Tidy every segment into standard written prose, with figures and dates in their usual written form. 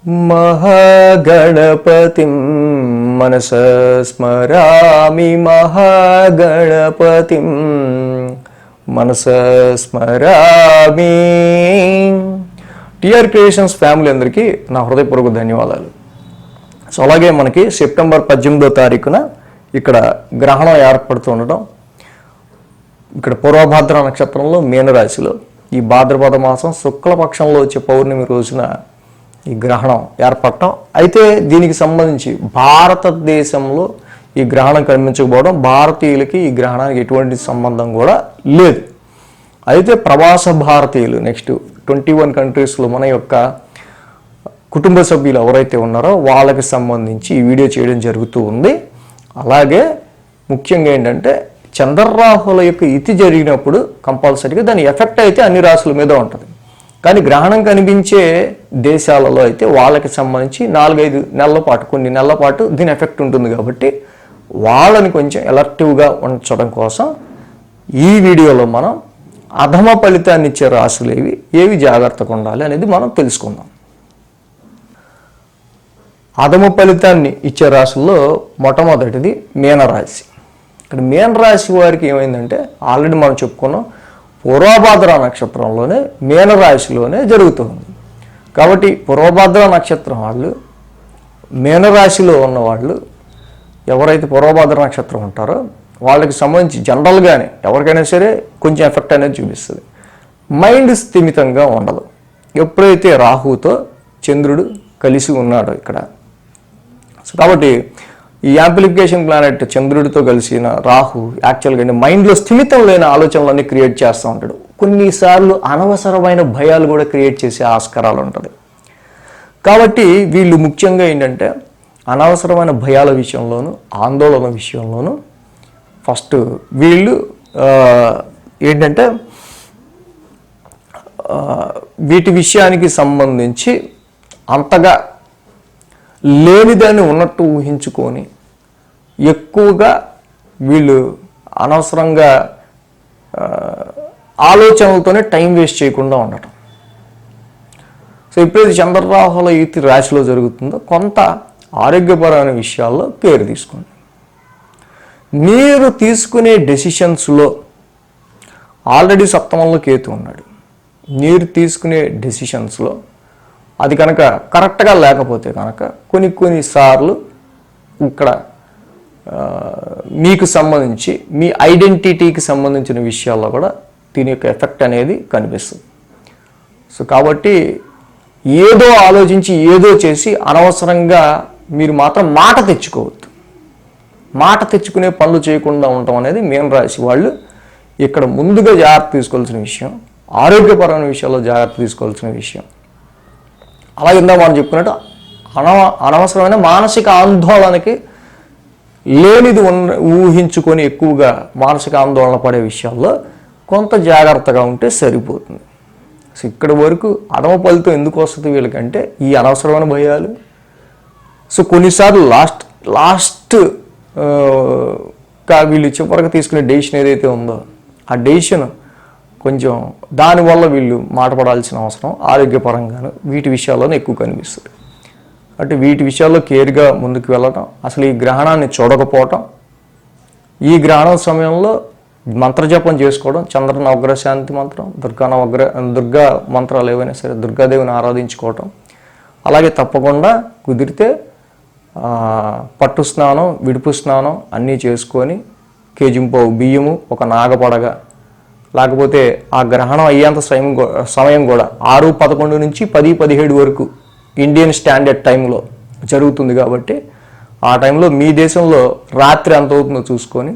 महागणपतिं मनसा स्मरामि महागणपतिं మనసా స్మరామి. TR creations family అందరికీ నా హృదయపూర్వక ధన్యవాదాలు. సో అలాగే మనకి సెప్టెంబర్ 18వ తారీఖున ఇక్కడ గ్రహణం ఏర్పడుతూ ఉండడం, ఇక్కడ పూర్వభాద్ర నక్షత్రంలో మీనరాశిలో ఈ భాద్రపద మాసం శుక్లపక్షంలో వచ్చే పౌర్ణమి రోజున ఈ గ్రహణం ఏర్పడటం. అయితే దీనికి సంబంధించి భారతదేశంలో ఈ గ్రహణం కనిపించకపోవడం, భారతీయులకి ఈ గ్రహణానికి ఎటువంటి సంబంధం కూడా లేదు. అయితే ప్రవాస భారతీయులు నెక్స్ట్ 21 కంట్రీస్లో మన యొక్క కుటుంబ సభ్యులు ఎవరైతే ఉన్నారో వాళ్ళకి సంబంధించి ఈ వీడియో చేయడం జరుగుతూ ఉంది. అలాగే ముఖ్యంగా ఏంటంటే చంద్రరాహుల యొక్క ఇతి జరిగినప్పుడు కంపల్సరీగా దాని ఎఫెక్ట్ అయితే అన్ని రాశుల మీద ఉంటుంది. కానీ గ్రహణం కనిపించే దేశాలలో అయితే వాళ్ళకి సంబంధించి 4-5 నెలల పాటు, కొన్ని నెలల పాటు దీని ఎఫెక్ట్ ఉంటుంది. కాబట్టి వాళ్ళని కొంచెం ఎలర్టివ్గా ఉంచడం కోసం ఈ వీడియోలో మనం అధమ ఫలితాన్ని ఇచ్చే రాశులు ఏవి జాగ్రత్తగా ఉండాలి అనేది మనం తెలుసుకుందాం. అధమ ఫలితాన్ని ఇచ్చే రాశుల్లో మొట్టమొదటిది మీనరాశి. ఇక్కడ మీనరాశి వారికి ఏమైందంటే ఆల్రెడీ మనం చెప్పుకున్నాం, పూర్వభాద్ర నక్షత్రంలోనే మీనరాశిలోనే జరుగుతుంది. కాబట్టి పూర్వభాద్ర నక్షత్రం వాళ్ళు, మీనరాశిలో ఉన్నవాళ్ళు ఎవరైతే పూర్వభాద్ర నక్షత్రం ఉంటారో వాళ్ళకి సంబంధించి జనరల్గానే ఎవరికైనా సరే కొంచెం ఎఫెక్ట్ అనేది చూపిస్తుంది. మైండ్ స్థిమితంగా ఉండదు. ఎప్పుడైతే రాహుతో చంద్రుడు కలిసి ఉన్నాడో ఇక్కడ, సో కాబట్టి ఈ యాంప్లిఫికేషన్ ప్లానెట్ చంద్రుడితో కలిసిన రాహు యాక్చువల్గా మైండ్లో స్థిమితం లేని ఆలోచనలన్నీ క్రియేట్ చేస్తూ ఉంటాడు. కొన్నిసార్లు అనవసరమైన భయాలు కూడా క్రియేట్ చేసే ఆస్కారాలు ఉంటుంది. కాబట్టి వీళ్ళు ముఖ్యంగా ఏంటంటే అనవసరమైన భయాల విషయంలోనూ ఆందోళన విషయంలోనూ ఫస్ట్ వీళ్ళు ఏంటంటే వీటి విషయానికి సంబంధించి అంతగా లేనిదాన్ని ఉన్నట్టు ఊహించుకొని ఎక్కువగా వీళ్ళు అనవసరంగా ఆలోచనలతోనే టైం వేస్ట్ చేయకుండా ఉండటం. సో ఎప్పుడైతే చంద్రరాహుల ఈతి రాశిలో జరుగుతుందో కొంత ఆరోగ్యపరమైన విషయాల్లో కేర్ తీసుకోండి. మీరు తీసుకునే డెసిషన్స్లో ఆల్రెడీ సప్తమంలో కేతు ఉన్నాడు. మీరు తీసుకునే డెసిషన్స్లో అది కనుక కరెక్ట్గా లేకపోతే కనుక కొన్నిసార్లు ఇక్కడ మీకు సంబంధించి మీ ఐడెంటిటీకి సంబంధించిన విషయాల్లో కూడా దీని యొక్క ఎఫెక్ట్ అనేది కనిపిస్తుంది. సో కాబట్టి ఏదో ఆలోచించి ఏదో చేసి అనవసరంగా మీరు మాత్రం మాట తెచ్చుకోవద్దు. మాట తెచ్చుకునే పనులు చేయకుండా ఉండటం అనేది మీనరాశి వాళ్ళు ఇక్కడ ముందుగా జాగ్రత్త తీసుకోవాల్సిన విషయం. ఆరోగ్యపరమైన విషయాల్లో జాగ్రత్త తీసుకోవాల్సిన విషయం. అలాగే మనం చెప్పుకున్నట్టు అనవసరమైన మానసిక ఆందోళనకి లేనిది ఊహించుకొని ఎక్కువగా మానసిక ఆందోళన పడే విషయాల్లో కొంత జాగ్రత్తగా ఉంటే సరిపోతుంది. సో ఇక్కడి వరకు అధమ ఫలితం ఎందుకు వస్తుంది వీళ్ళకంటే ఈ అనవసరమైన భయాలు. సో కొన్నిసార్లు లాస్ట్ వీళ్ళు చివరికి తీసుకునే డెసిషన్ ఏదైతే ఉందో ఆ డెసిషన్ కొంచెం దానివల్ల వీళ్ళు మాటపడాల్సిన అవసరం ఆరోగ్యపరంగాను వీటి విషయాల్లోనే ఎక్కువ కనిపిస్తుంది. అంటే వీటి విషయాల్లో కేర్గా ముందుకు వెళ్ళటం, అసలు ఈ గ్రహణాన్ని చూడకపోవటం, ఈ గ్రహణం సమయంలో మంత్రజపం చేసుకోవడం, చంద్ర నవగ్రహ శాంతి మంత్రం, దుర్గా మంత్రాలు ఏవైనా సరే దుర్గాదేవిని ఆరాధించుకోవటం. అలాగే తప్పకుండా కుదిరితే పట్టు స్నానం, విడుపు స్నానం అన్నీ చేసుకొని కేజింపావు బియ్యము, ఒక నాగపడగ, లేకపోతే ఆ గ్రహణం అయ్యేంత సమయం కూడా 6:11 నుంచి 10:17 వరకు ఇండియన్ స్టాండర్డ్ టైంలో జరుగుతుంది. కాబట్టి ఆ టైంలో మీ దేశంలో రాత్రి ఎంత అవుతుందో చూసుకొని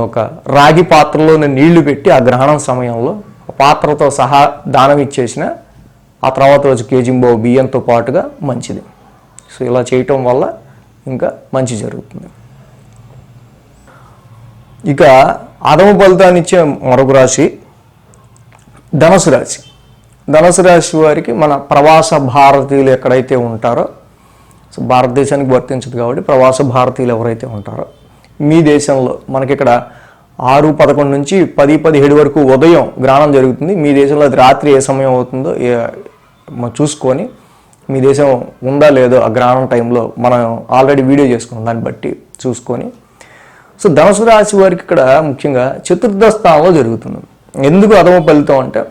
ఒక రాగి పాత్రలోనే నీళ్లు పెట్టి ఆ గ్రహణం సమయంలో పాత్రతో సహా దానం ఇచ్చేసిన ఆ తర్వాత రోజు కేజింబావు బియ్యంతో పాటుగా మంచిది. సో ఇలా చేయటం వల్ల ఇంకా మంచి జరుగుతుంది. ఇక అధమ ఫలితాన్ని ఇచ్చే మరొక రాశి ధనుసు రాశి. ధనుసు రాశి వారికి మన ప్రవాస భారతీయులు ఎక్కడైతే ఉంటారో, సో భారతదేశానికి వర్తించదు కాబట్టి ప్రవాస భారతీయులు ఎవరైతే ఉంటారో మీ దేశంలో మనకి ఇక్కడ 6:11 నుంచి 10:17 వరకు ఉదయం గ్రహణం జరుగుతుంది. మీ దేశంలో అది రాత్రి ఏ సమయం అవుతుందో చూసుకొని మీ దేశం ఉందా లేదో ఆ గ్రహణం టైంలో మనం ఆల్రెడీ వీడియో చేసుకున్నాం, దాన్ని బట్టి చూసుకొని. సో ధనుసు రాశి వారికి ఇక్కడ ముఖ్యంగా చతుర్థ స్థానంలో జరుగుతుంది. ఎందుకు అధమ ఫలితం అంటే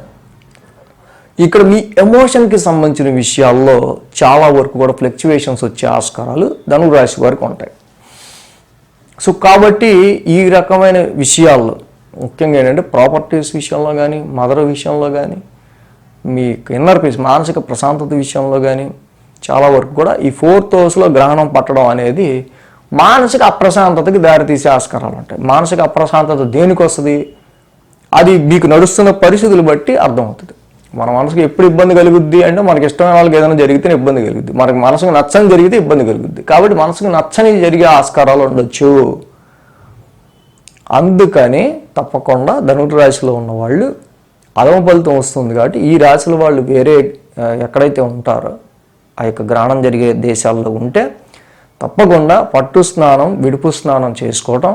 ఇక్కడ మీ ఎమోషన్కి సంబంధించిన విషయాల్లో చాలా వరకు కూడా ఫ్లక్చువేషన్స్ వచ్చే ఆస్కారాలు ధనుసు రాశి వారికి ఉంటాయి. సో కాబట్టి ఈ రకమైన విషయాల్లో ముఖ్యంగా ఏంటంటే ప్రాపర్టీస్ విషయంలో కానీ, మదర్ విషయంలో కానీ, మీ ఇన్నర్ పీస్ మానసిక ప్రశాంతత విషయంలో కానీ చాలా వరకు కూడా ఈ 4th హౌస్లో గ్రహణం పట్టడం అనేది మానసిక అప్రశాంతతకి దారితీసే ఆస్కారాలు ఉంటాయి. మానసిక అప్రశాంతత దేనికి వస్తుంది, అది మీకు నడుస్తున్న పరిస్థితులు బట్టి అర్థమవుతుంది. మన మనసుకు ఎప్పుడు ఇబ్బంది కలుగుద్ది అంటే మనకి ఇష్టమైన వాళ్ళకి ఏదైనా జరిగితే ఇబ్బంది కలుగుద్ది, మనకి మనసుకు నచ్చని జరిగితే ఇబ్బంది కలుగుద్ది. కాబట్టి మనసుకు నచ్చని జరిగే ఆస్కారాలు ఉండొచ్చు. అందుకని తప్పకుండా ధనుసు రాశిలో ఉన్నవాళ్ళు అధమ ఫలితం వస్తుంది కాబట్టి ఈ రాశుల వాళ్ళు వేరే ఎక్కడైతే ఉంటారో ఆ యొక్క గ్రహణం జరిగే దేశాల్లో ఉంటే తప్పకుండా పట్టు స్నానం, విడుపు స్నానం చేసుకోవటం,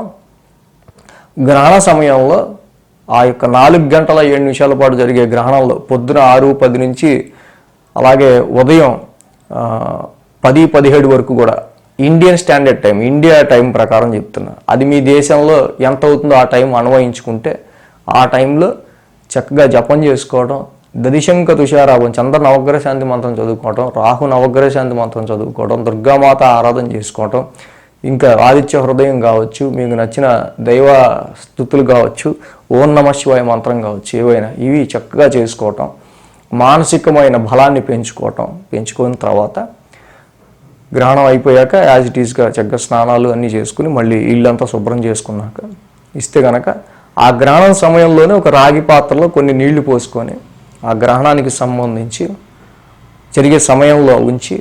గ్రహణ సమయంలో ఆ యొక్క 4 గంటల 7 నిమిషాల పాటు జరిగే గ్రహణంలో పొద్దున 6:10 నుంచి అలాగే ఉదయం 10:17 వరకు కూడా Indian standard time, India time ప్రకారం చెప్తున్నా, అది మీ దేశంలో ఎంత అవుతుందో ఆ టైం అన్వయించుకుంటే ఆ టైంలో చక్కగా జపం చేసుకోవడం, దదిశంక తుషారాభం చంద్ర నవగ్రహ శాంతి మంత్రం చదువుకోవటం, రాహు నవగ్రహ శాంతి మంత్రం చదువుకోవడం, దుర్గామాత ఆరాధన చేసుకోవటం, ఇంకా ఆదిత్య హృదయం కావచ్చు, మీకు నచ్చిన దైవ స్తుతులు కావచ్చు, ఓం నమః శివాయ మంత్రం కావచ్చు, ఏవైనా ఇవి చక్కగా చేసుకోవటం, మానసికమైన బలాన్ని పెంచుకున్న తర్వాత గ్రహణం అయిపోయాక యాజ్ ఇట్ ఈస్గా చక్కగా స్నానాలు అన్నీ చేసుకుని మళ్ళీ ఇల్లంతా శుభ్రం చేసుకున్నాక ఇస్తే కనుక ఆ గ్రహణం సమయంలోనే ఒక రాగి పాత్రలో కొన్ని నీళ్లు పోసుకొని ఆ గ్రహణానికి సంబంధించి జరిగే సమయంలో ఉంచి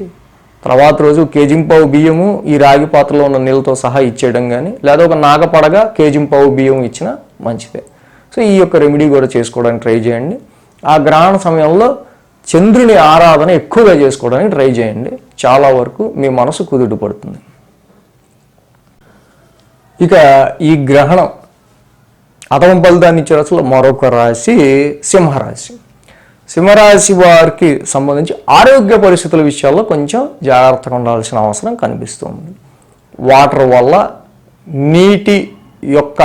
తర్వాత రోజు కేజింపావు బియ్యము ఈ రాగి పాత్రలో ఉన్న నీళ్ళతో సహా ఇచ్చేయడం కానీ, లేదా ఒక నాగపడగా కేజింపావు బియ్యం ఇచ్చినా మంచిదే. సో ఈ యొక్క రెమెడీ కూడా చేసుకోవడానికి ట్రై చేయండి. ఆ గ్రహణ సమయంలో చంద్రుని ఆరాధన ఎక్కువగా చేసుకోవడానికి ట్రై చేయండి. చాలా వరకు మీ మనసు కుదుట పడుతుంది. ఇక ఈ గ్రహణం అధమ ఫలితాన్ని ఇచ్చే రాశిలో మరొక రాశి సింహరాశి. సింహరాశి వారికి సంబంధించి ఆరోగ్య పరిస్థితుల విషయాల్లో కొంచెం జాగ్రత్తగా ఉండాల్సిన అవసరం కనిపిస్తుంది. వాటర్ వల్ల నీటి యొక్క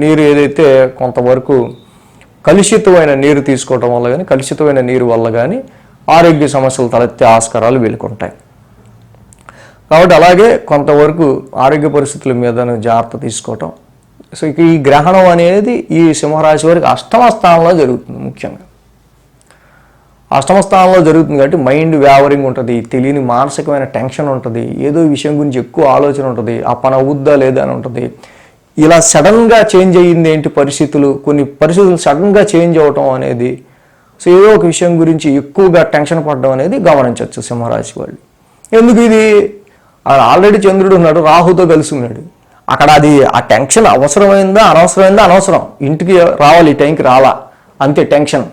నీరు ఏదైతే కొంతవరకు కలుషితమైన నీరు తీసుకోవటం వల్ల కానీ, కలుషితమైన నీరు వల్ల కానీ ఆరోగ్య సమస్యలు తలెత్తే ఆస్కారాలు వీలుకుంటాయి. కాబట్టి అలాగే కొంతవరకు ఆరోగ్య పరిస్థితుల మీద జాగ్రత్త తీసుకోవటం. సో ఇక ఈ గ్రహణం అనేది ఈ సింహరాశి వారికి 8వ స్థానంలో జరుగుతుంది. ముఖ్యంగా 8వ స్థానంలో జరుగుతుంది కాబట్టి మైండ్ వ్యావరింగ్ ఉంటుంది, తెలియని మానసికమైన టెన్షన్ ఉంటుంది, ఏదో విషయం గురించి ఎక్కువ ఆలోచన ఉంటుంది, ఆ పని అవుద్దా లేదా అని ఉంటుంది. ఇలా సడన్గా చేంజ్ అయ్యింది ఏంటి పరిస్థితులు, కొన్ని పరిస్థితులు సడన్గా చేంజ్ అవ్వటం అనేది, సో ఏదో ఒక విషయం గురించి ఎక్కువగా టెన్షన్ పడడం అనేది గమనించవచ్చు సింహరాశి వాళ్ళు. ఎందుకు ఇది, ఆల్రెడీ చంద్రుడు ఉన్నాడు, రాహుతో కలిసి ఉన్నాడు, అక్కడ అది ఆ టెన్షన్ అవసరమైందా అనవసరం, ఇంటికి రావాలి ఈ టైంకి రాలా, అంతే టెన్షన్.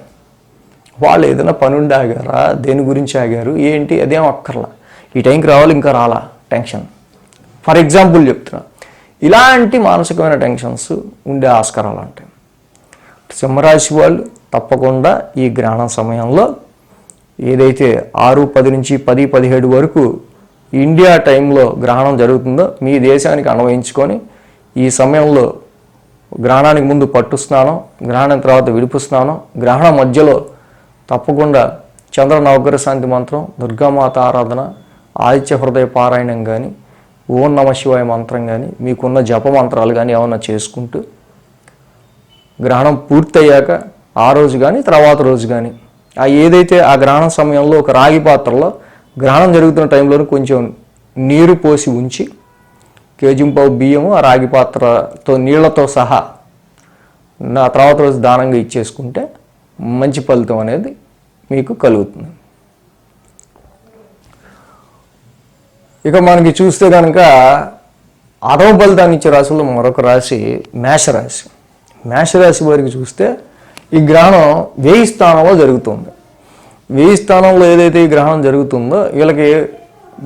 వాళ్ళు ఏదైనా పని ఉండి ఆగారా, దేని గురించి ఆగారు ఏంటి అదేం అక్కర్లా, ఈ టైంకి రావాలి ఇంకా రాలా, టెన్షన్. ఫర్ ఎగ్జాంపుల్ చెప్తున్నా, ఇలాంటి మానసికమైన టెన్షన్స్ ఉండే ఆస్కారాలు ఉంటాయి. సింహరాశి వాళ్ళు తప్పకుండా ఈ గ్రహణ సమయంలో ఏదైతే 6:10 నుంచి 10:17 వరకు ఇండియా టైంలో గ్రహణం జరుగుతుందో మీ దేశానికి అన్వయించుకొని ఈ సమయంలో గ్రహణానికి ముందు పట్టు స్నానం, గ్రహణం తర్వాత విడుపు స్నానం, గ్రహణం మధ్యలో తప్పకుండా చంద్ర నవగ్రహ శాంతి మంత్రం, దుర్గామాత ఆరాధన, ఆదిత్య హృదయ పారాయణం కానీ, ఓం నమః శివాయ మంత్రం కానీ, మీకున్న జప మంత్రాలు కానీ ఏమన్నా చేసుకుంటూ గ్రహణం పూర్తయ్యాక ఆ రోజు కానీ తర్వాత రోజు కానీ ఏదైతే ఆ గ్రహణం సమయంలో ఒక రాగి పాత్రలో గ్రహణం జరుగుతున్న టైంలో కొంచెం నీరు పోసి ఉంచి కేజింపావు బియ్యము ఆ రాగి పాత్రతో నీళ్లతో సహా నా తర్వాత రోజు దానంగా ఇచ్చేసుకుంటే మంచి ఫలితం అనేది మీకు కలుగుతుంది. ఇక మనకి చూస్తే కనుక అధమ ఫలితాన్ని ఇచ్చే రాశుల్లో మరొక రాశి మేషరాశి. మేషరాశి వారికి చూస్తే ఈ గ్రహణం 1000 స్థానంలో జరుగుతుంది. 1000 స్థానంలో ఏదైతే ఈ గ్రహణం జరుగుతుందో వీళ్ళకి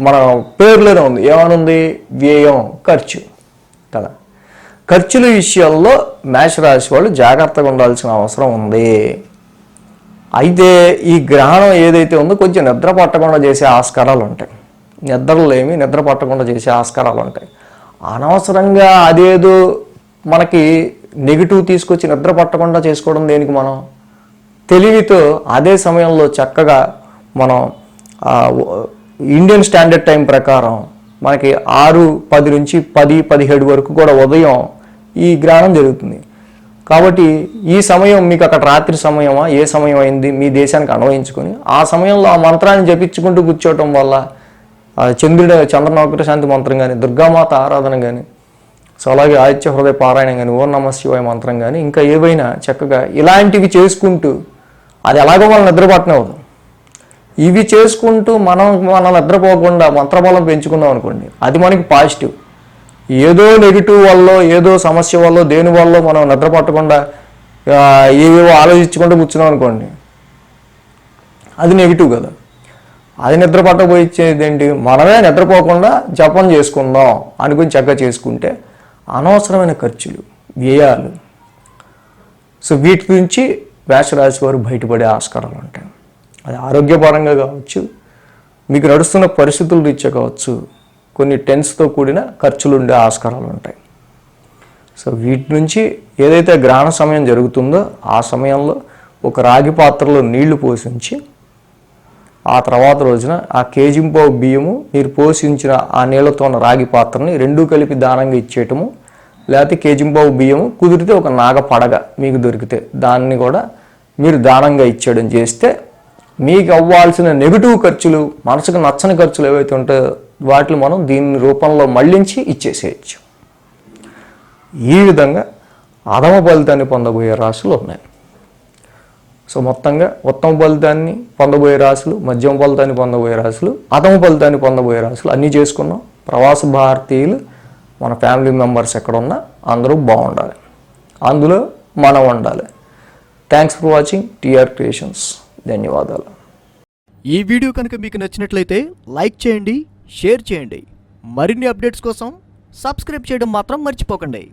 మన పేర్లోనే ఉంది, ఏమనుంది, వ్యయం, ఖర్చు కదా. ఖర్చుల విషయాల్లో మేషరాశి వాళ్ళు జాగ్రత్తగా ఉండాల్సిన అవసరం ఉంది. అయితే ఈ గ్రహణం ఏదైతే ఉందో కొంచెం నిద్ర పట్టకుండా చేసే ఆస్కారాలు ఉంటాయి. నిద్ర పట్టకుండా చేసే ఆస్కారాలు ఉంటాయి. అనవసరంగా అదేదో మనకి నెగిటివ్ తీసుకొచ్చి నిద్ర పట్టకుండా చేసుకోవడం దేనికి? మనం తెలివితో అదే సమయంలో చక్కగా మనం ఇండియన్ స్టాండర్డ్ టైం ప్రకారం మనకి 6:10 నుంచి 10:17 వరకు కూడా ఉదయం ఈ గ్రహణం జరుగుతుంది. కాబట్టి ఈ సమయం మీకు అక్కడ రాత్రి సమయమా, ఏ సమయం అయింది మీ దేశానికి అన్వయించుకొని ఆ సమయంలో ఆ మంత్రాన్ని జపించుకుంటూ కూర్చోవటం వల్ల చంద్రనౌకర శాంతి మంత్రం కానీ, దుర్గామాత ఆరాధన కానీ, సో అలాగే ఆదిత్య హృదయ పారాయణం కానీ, ఓం నమః శివాయ మంత్రం కానీ, ఇంకా ఏవైనా చక్కగా ఇలాంటివి చేసుకుంటూ అది ఎలాగో మనం నిద్రపట్టనవదు. ఇవి చేసుకుంటూ మనం నిద్రపోకుండా మంత్రబలం పెంచుకుందాం అనుకోండి, అది మనకి పాజిటివ్. ఏదో నెగిటివ్ వల్ల, ఏదో సమస్య వల్ల, దేని వల్ల మనం నిద్ర పట్టకుండా ఏవేవో ఆలోచించుకుంటూ కూర్చున్నాం అనుకోండి, అది నెగిటివ్ కదా. అది నిద్ర పట్టకపోయిచ్చేది ఏంటి? మనమే నిద్రపోకుండా జపం చేసుకుందాం అనుకుని చక్కగా చేసుకుంటే అనవసరమైన ఖర్చులు, వ్యయాలు, సో వీటి నుంచి మేషరాశి వారు బయటపడే ఆస్కారాలు ఉంటాయి. అది ఆరోగ్యపరంగా కావచ్చు, మీకు నడుస్తున్న పరిస్థితుల రీత్యా కావచ్చు, కొన్ని టెన్స్తో కూడిన ఖర్చులు ఉండే ఆస్కారాలు ఉంటాయి. సో వీటి నుంచి ఏదైతే గ్రహణ సమయం జరుగుతుందో ఆ సమయంలో ఒక రాగి పాత్రలో నీళ్లు పోసించి ఆ తర్వాత రోజున ఆ కేజింపావు బియ్యము మీరు పోషించిన ఆ నీళ్లతో ఉన్న రాగి పాత్రని రెండూ కలిపి దానంగా ఇచ్చేయటము, లేకపోతే కేజింపావు బియ్యము కుదిరితే ఒక నాగ పడగ మీకు దొరికితే దాన్ని కూడా మీరు దానంగా ఇచ్చేయడం చేస్తే మీకు అవ్వాల్సిన నెగిటివ్ ఖర్చులు, మనసుకు నచ్చని ఖర్చులు ఏవైతే ఉంటాయో వాటిని మనం దీని రూపంలో మళ్లించి ఇచ్చేసేయచ్చు. ఈ విధంగా అధమ ఫలితాన్ని పొందబోయే రాశులు ఉన్నాయి. సో మొత్తంగా ఉత్తమ ఫలితాన్ని పొందబోయే రాశులు, మధ్యమ ఫలితాన్ని పొందబోయే రాశులు, అధమ ఫలితాన్ని పొందబోయే రాశులు అన్నీ చేసుకున్నాం. ప్రవాస భారతీయులు మన ఫ్యామిలీ మెంబర్స్ ఎక్కడున్నా అందరూ బాగుండాలి, అందులో మనం ఉండాలి. Thanks for watching TR Creations. ధన్యవాదాలు. ఈ వీడియో కనుక మీకు నచ్చినట్లయితే లైక్ చేయండి, షేర్ చేయండి. మరిన్ని అప్డేట్స్ కోసం సబ్స్క్రైబ్ చేయడం మాత్రం మర్చిపోకండి.